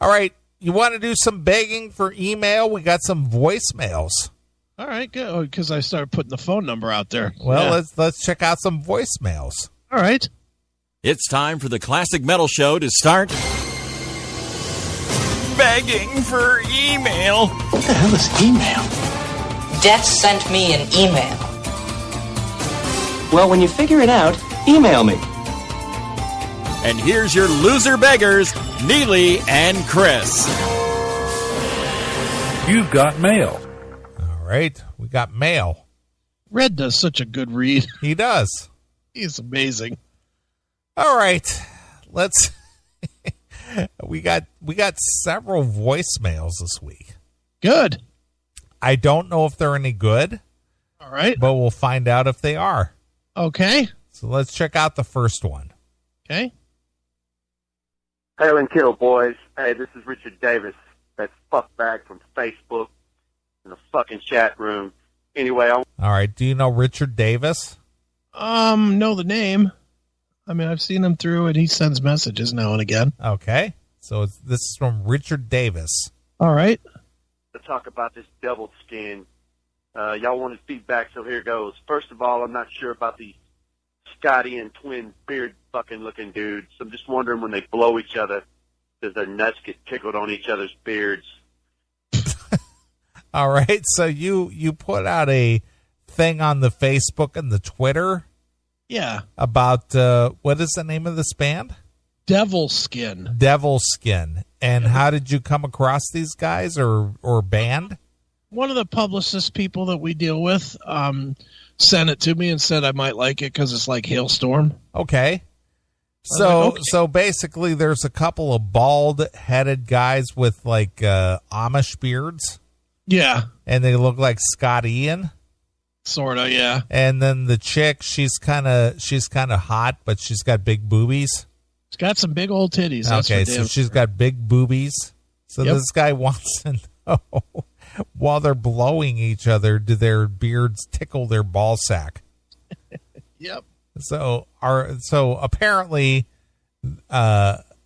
All right. You want to do some begging for email? We got some voicemails. All right, good. Because I started putting the phone number out there. Well, let's check out some voicemails. All right. It's time for the Classic Metal Show to start begging for email. What the hell is email? Death sent me an email. Well, when you figure it out, email me. And here's your loser beggars, Neely and Chris. You've got mail. All right. We got mail. Red does such a good read. He does. He's amazing. All right. Let's we got several voicemails this week. Good. I don't know if they're any good. All right. But we'll find out if they are. Okay. So let's check out the first one. Okay. Hail and kill, boys. Hey, this is Richard Davis. That fuckbag from Facebook in the fucking chat room. Anyway, all right. Do you know Richard Davis? Know the name. I mean, I've seen him through, and he sends messages now and again. Okay. So this is from Richard Davis. All right. To talk about this devil skin. Y'all wanted feedback, so here goes. First of all, I'm not sure about the Scotty and twin beard fucking looking dudes. I'm just wondering when they blow each other, does their nuts get tickled on each other's beards? All right. So you put out a thing on the Facebook and the Twitter. Yeah. About what is the name of this band? Devil Skin. Devil Skin. And how did you come across these guys or band? One of the publicist people that we deal with sent it to me and said I might like it because it's like Hailstorm. Okay. So basically there's a couple of bald-headed guys with like Amish beards. Yeah. And they look like Scott Ian. Sort of, yeah. And then the chick, she's kind of hot, but she's got big boobies. She's got some big old titties. That's okay, so she's got big boobies. So this guy wants to know, while they're blowing each other, do their beards tickle their ball sack? Yep. So apparently,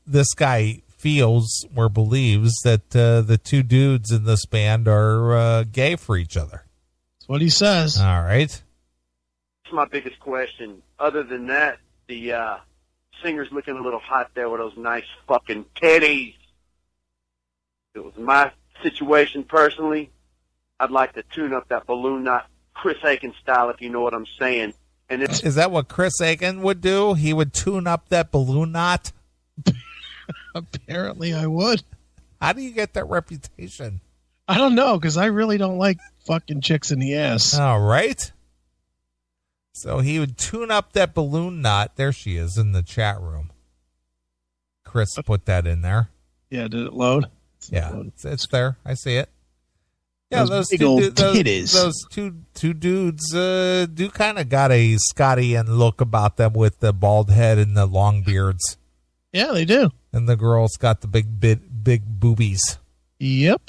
this guy feels or believes that the two dudes in this band are gay for each other. That's what he says. All right. That's my biggest question. Other than that, the singer's looking a little hot there with those nice fucking titties. If it was my situation personally, I'd like to tune up that balloon knot Chris Aiken style, if you know what I'm saying. And is that what Chris Aiken would do? He would tune up that balloon knot? Apparently I would. How do you get that reputation? I don't know, because I really don't like fucking chicks in the ass. All right. So he would tune up that balloon knot. There she is in the chat room. Chris put that in there. Yeah, did it load? It's there. I see it. Yeah, those two dudes do kind of got a Scotty-ian look about them with the bald head and the long beards. Yeah, they do. And the girl's got the big boobies. Yep.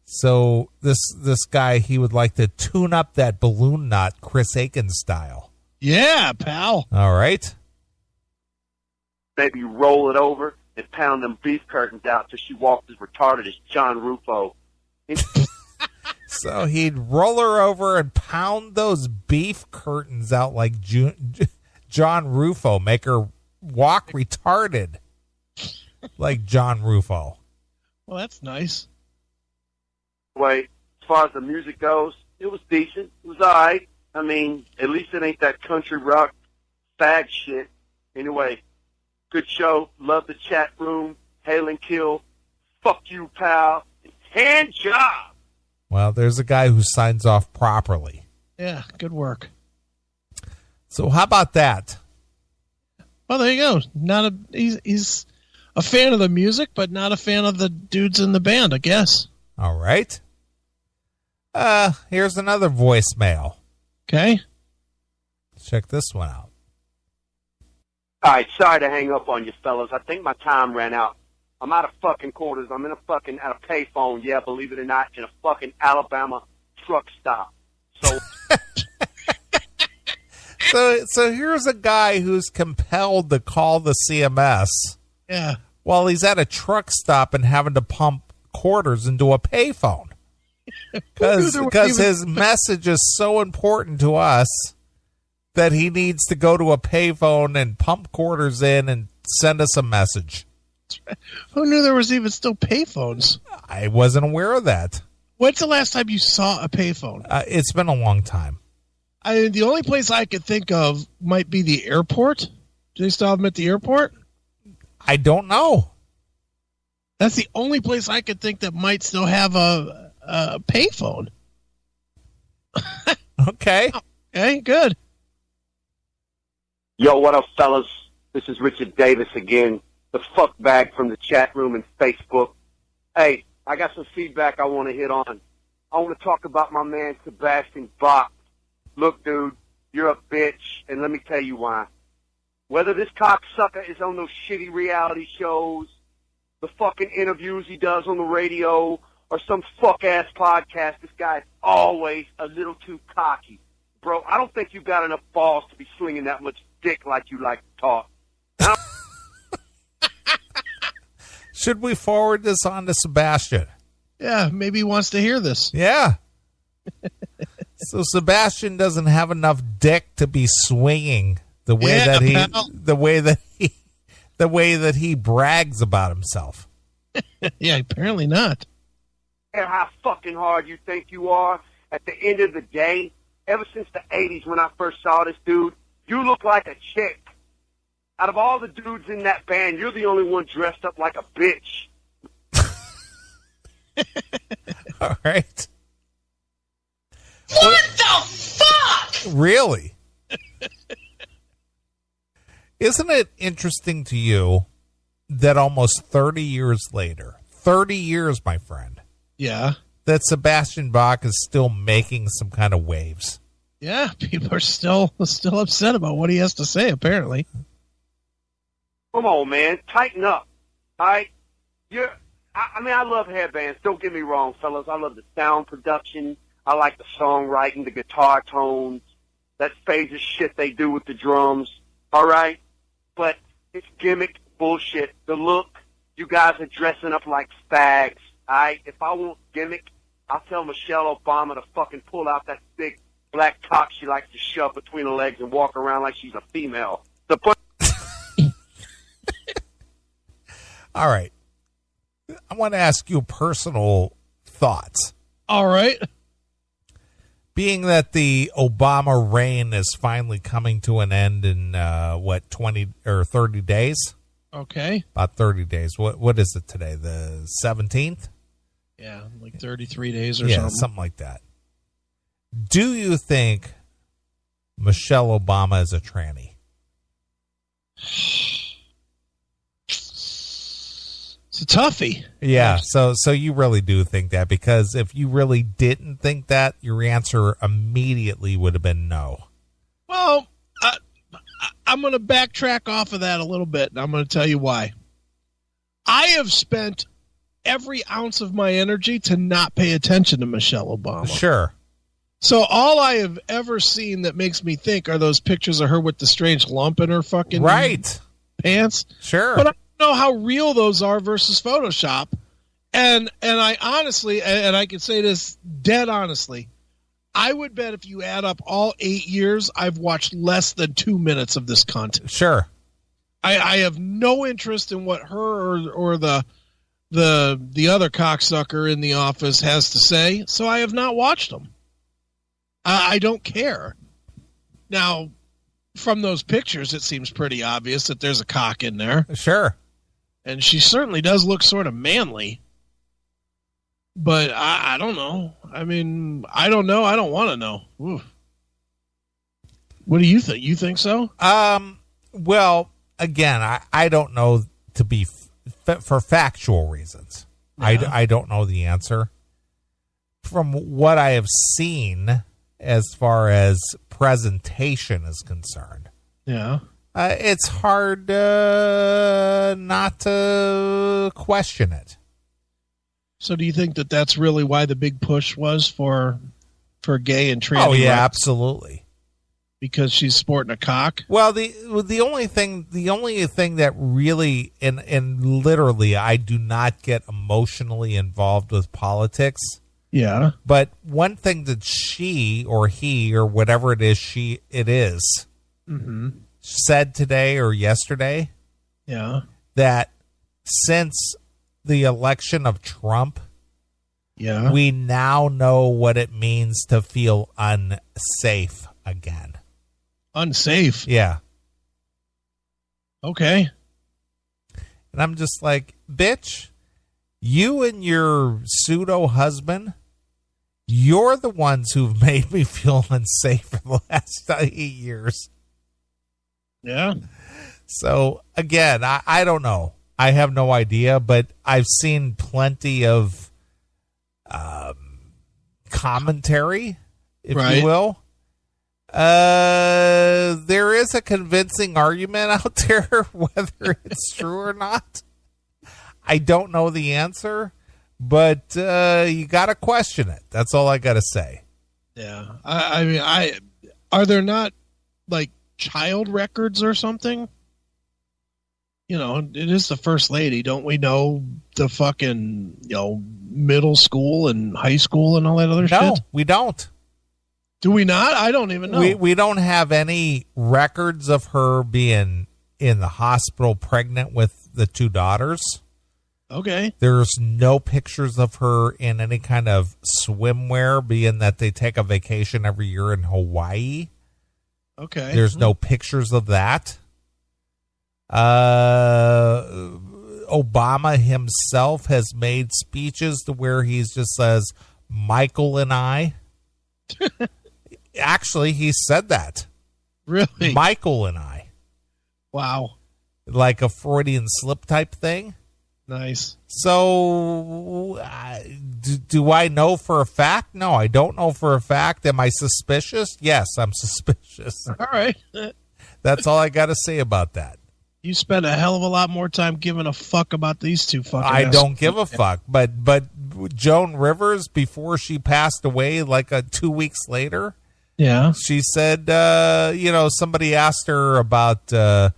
So this guy, he would like to tune up that balloon knot Chris Aiken style. Yeah, pal. All right. maybe roll it over and pound them beef curtains out till she walked as retarded as John Rufo. So he'd roll her over and pound those beef curtains out like John Rufo, make her walk retarded like John Rufo. Well, that's nice. Wait, as far as the music goes, it was decent. It was all right. I mean, at least it ain't that country rock fag shit. Anyway, good show. Love the chat room. Hail and kill. Fuck you, pal. Hand job. Well, there's a guy who signs off properly. Yeah, good work. So how about that? Well, there you go. He's a fan of the music, but not a fan of the dudes in the band, I guess. All right. Here's another voicemail. Okay. Check this one out. All right, sorry to hang up on you, fellas. I think my time ran out. I'm out of fucking quarters. I'm in at a payphone. Yeah, believe it or not, in a fucking Alabama truck stop. So, so here's a guy who's compelled to call the CMS. Yeah. while he's at a truck stop and having to pump quarters into a payphone. Because his message is so important to us that he needs to go to a payphone and pump quarters in and send us a message. Who knew there was even still payphones? I wasn't aware of that. When's the last time you saw a payphone? It's been a long time. The only place I could think of might be the airport. Do they still have them at the airport? I don't know. That's the only place I could think that might still have a payphone. Okay. Okay, good. Yo, what up, fellas? This is Richard Davis again, the fuck bag from the chat room and Facebook. Hey, I got some feedback I want to hit on. I want to talk about my man Sebastian Bach. Look, dude, you're a bitch, and let me tell you why. Whether this cocksucker is on those shitty reality shows, the fucking interviews he does on the radio, or some fuck-ass podcast, this guy's always a little too cocky. Bro, I don't think you got enough balls to be slinging that much dick like you like to talk. Should we forward this on to Sebastian? Yeah, maybe he wants to hear this. Yeah. So Sebastian doesn't have enough dick to be swinging the way that he brags about himself. Yeah, apparently not. How fucking hard you think you are. At the end of the day, ever since the 80s when I first saw this dude, you look like a chick. Out of all the dudes in that band, you're the only one dressed up like a bitch. All right. What the fuck? Really? Isn't it interesting to you that almost 30 years later, 30 years, my friend, Yeah. that Sebastian Bach is still making some kind of waves? Yeah, people are still upset about what he has to say, apparently. Come on, man. Tighten up. All right? I love hair bands. Don't get me wrong, fellas. I love the sound production. I like the songwriting, the guitar tones, that phaser shit they do with the drums. All right? But it's gimmick bullshit. The look, you guys are dressing up like fags. All right? If I want gimmick, I'll tell Michelle Obama to fucking pull out that big black cock she likes to shove between her legs and walk around like she's a female. All right. I want to ask you personal thoughts. All right. Being that the Obama reign is finally coming to an end in 20 or 30 days? Okay. About 30 days. What is it today? The 17th? Yeah, like 33 days or something. Something like that. Do you think Michelle Obama is a tranny? It's a toughie. Yeah, so you really do think that, because if you really didn't think that, your answer immediately would have been no. Well, I'm going to backtrack off of that a little bit, and I'm going to tell you why. I have spent every ounce of my energy to not pay attention to Michelle Obama. Sure. So all I have ever seen that makes me think are those pictures of her with the strange lump in her fucking pants. Sure. But I don't know how real those are versus Photoshop. And I honestly, and I can say this dead honestly, I would bet if you add up all 8 years, I've watched less than 2 minutes of this content. Sure. I have no interest in what her or the other cocksucker in the office has to say, so I have not watched them. I don't care. Now, from those pictures, it seems pretty obvious that there's a cock in there. Sure. And she certainly does look sort of manly. But I don't know. I mean, I don't know. I don't want to know. Ooh. What do you think? You think so? Well, again, I don't know, to be for factual reasons. Yeah. I don't know the answer. From what I have seen, as far as presentation is concerned, yeah, it's hard not to question it. So do you think that that's really why the big push was for gay and trans? Oh, yeah, absolutely. because she's sporting a cock. Well, the only thing that really and literally I do not get emotionally involved with politics. Yeah. But one thing that she or he or whatever it is said today or yesterday, that since the election of Trump, we now know what it means to feel unsafe again. Unsafe? Yeah. Okay. And I'm just like, bitch, you and your pseudo-husband, you're the ones who've made me feel unsafe for the last 8 years. Yeah. So, again, I don't know. I have no idea, but I've seen plenty of commentary, if you will. There is a convincing argument out there, whether it's true or not. I don't know the answer, but you got to question it. That's all I got to say. Yeah. I mean, are there not like child records or something? You know, it is the first lady. Don't we know the fucking, middle school and high school and all that other shit? No, we don't. Do we not? I don't even know. We don't have any records of her being in the hospital pregnant with the 2 daughters. Okay. There's no pictures of her in any kind of swimwear, being that they take a vacation every year in Hawaii. Okay. There's no pictures of that. Obama himself has made speeches to where he just says, Michael and I. Actually, he said that. Really? Michael and I. Wow. Like a Freudian slip type thing. Nice. So, do I know for a fact? No, I don't know for a fact. Am I suspicious? Yes, I'm suspicious. All right. That's all I got to say about that. You spend a hell of a lot more time giving a fuck about these two fucking I don't give a fuck. But Joan Rivers, before she passed away, like 2 weeks later, she said, somebody asked her about her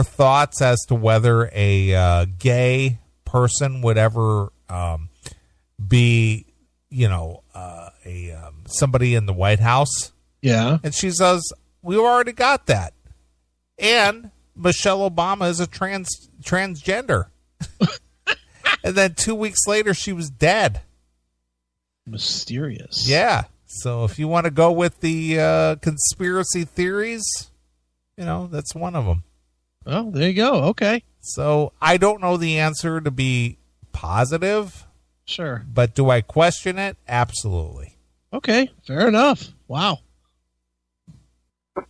thoughts as to whether a gay person would ever be, somebody in the White House. Yeah. And she says, we've already got that. And Michelle Obama is a transgender. And then 2 weeks later, she was dead. Mysterious. Yeah. So if you want to go with the conspiracy theories, that's one of them. Well, there you go. Okay. So I don't know the answer to be positive. Sure. But do I question it? Absolutely. Okay. Fair enough. Wow.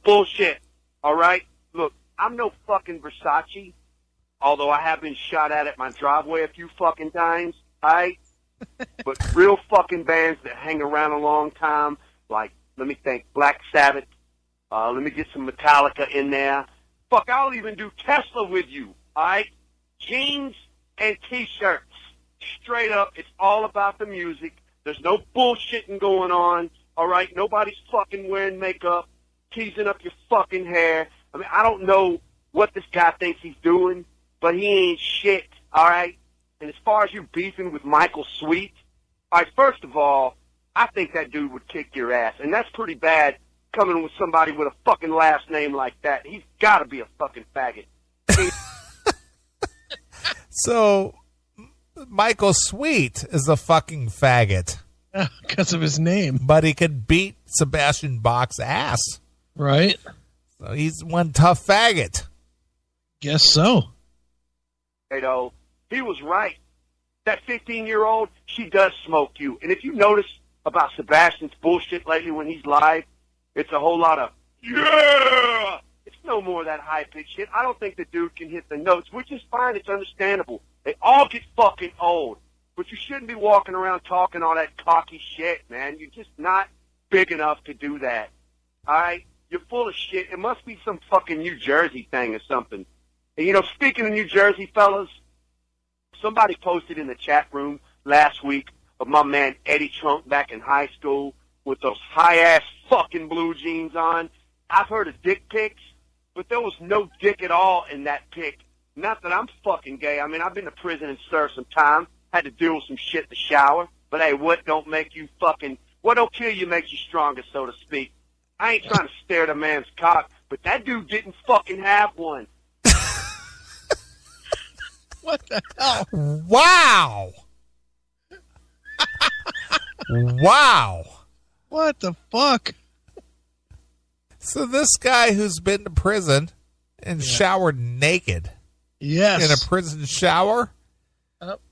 Bullshit. All right? Look, I'm no fucking Versace, although I have been shot at my driveway a few fucking times. All right? But real fucking bands that hang around a long time, like, let me think, Black Sabbath, let me get some Metallica in there. Fuck, I'll even do Tesla with you, all right? Jeans and T-shirts. Straight up, it's all about the music. There's no bullshitting going on, all right? Nobody's fucking wearing makeup, teasing up your fucking hair. I mean, I don't know what this guy thinks he's doing, but he ain't shit, all right? And as far as you beefing with Michael Sweet, all right, first of all, I think that dude would kick your ass, and that's pretty bad coming with somebody with a fucking last name like that. He's got to be a fucking faggot. So, Michael Sweet is a fucking faggot. Because of his name. But he could beat Sebastian Bach's ass. Right. So he's one tough faggot. Guess so. He was right. That 15-year-old, she does smoke you. And if you notice about Sebastian's bullshit lately when he's live, it's a whole lot of, yeah! It's no more of that high-pitched shit. I don't think the dude can hit the notes, which is fine. It's understandable. They all get fucking old. But you shouldn't be walking around talking all that cocky shit, man. You're just not big enough to do that. All right? You're full of shit. It must be some fucking New Jersey thing or something. And, speaking of New Jersey, fellas, somebody posted in the chat room last week of my man Eddie Trunk back in high school with those high-ass fucking blue jeans on. I've heard of dick pics, but there was no dick at all in that pic. Not that I'm fucking gay. I mean, I've been to prison and served some time. Had to deal with some shit in the shower. But hey, what don't kill you makes you stronger, so to speak. I ain't trying to stare at a man's cock, but that dude didn't fucking have one. What the hell? Wow. Wow. What the fuck? So this guy who's been to prison and showered naked Yes. in a prison shower,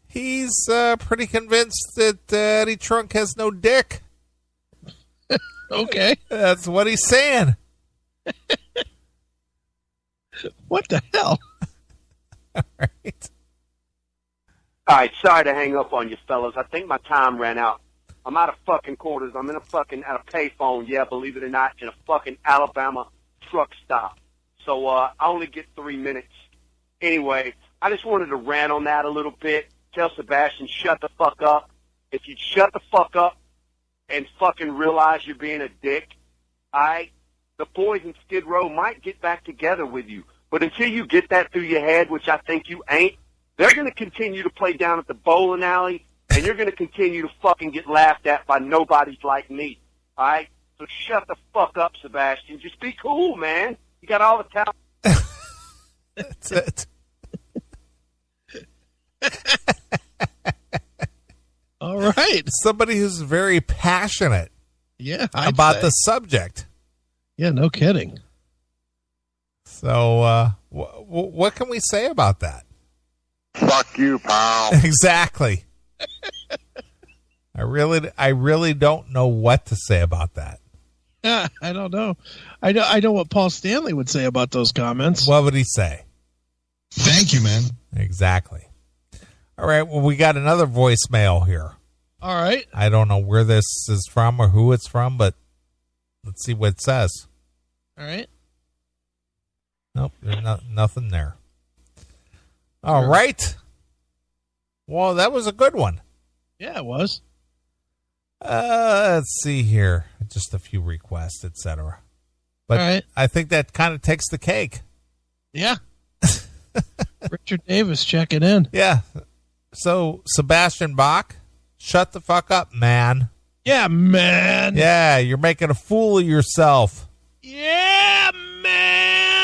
he's pretty convinced that Eddie Trunk has no dick. Okay. That's what he's saying. What the hell? All right. All right, sorry to hang up on you fellas. I think my time ran out. I'm out of fucking quarters. I'm in at a payphone, yeah, believe it or not, in a fucking Alabama truck stop. So I only get 3 minutes. Anyway, I just wanted to rant on that a little bit. Tell Sebastian, shut the fuck up. If you'd shut the fuck up and fucking realize you're being a dick, the boys in Skid Row might get back together with you. But until you get that through your head, which I think you ain't, they're going to continue to play down at the bowling alley, and you're going to continue to fucking get laughed at by nobodies like me. All right? So shut the fuck up, Sebastian. Just be cool, man. You got all the talent. That's it. All right. Somebody who's very passionate about the subject. Yeah, no kidding. So what can we say about that? Fuck you, pal. Exactly. I really don't know what to say about that. Yeah, I don't know. I know what Paul Stanley would say about those comments. What would he say? Thank you, man. Exactly. All right. Well, we got another voicemail here. All right. I don't know where this is from or who it's from, but let's see what it says. All right. Nope. There's nothing there. All right. Well, that was a good one. Yeah, it was. Let's see here. Just a few requests, etc. But all right. I think that kind of takes the cake. Yeah. Richard Davis checking in. Yeah. So, Sebastian Bach, shut the fuck up, man. Yeah, man. Yeah, you're making a fool of yourself. Yeah, man.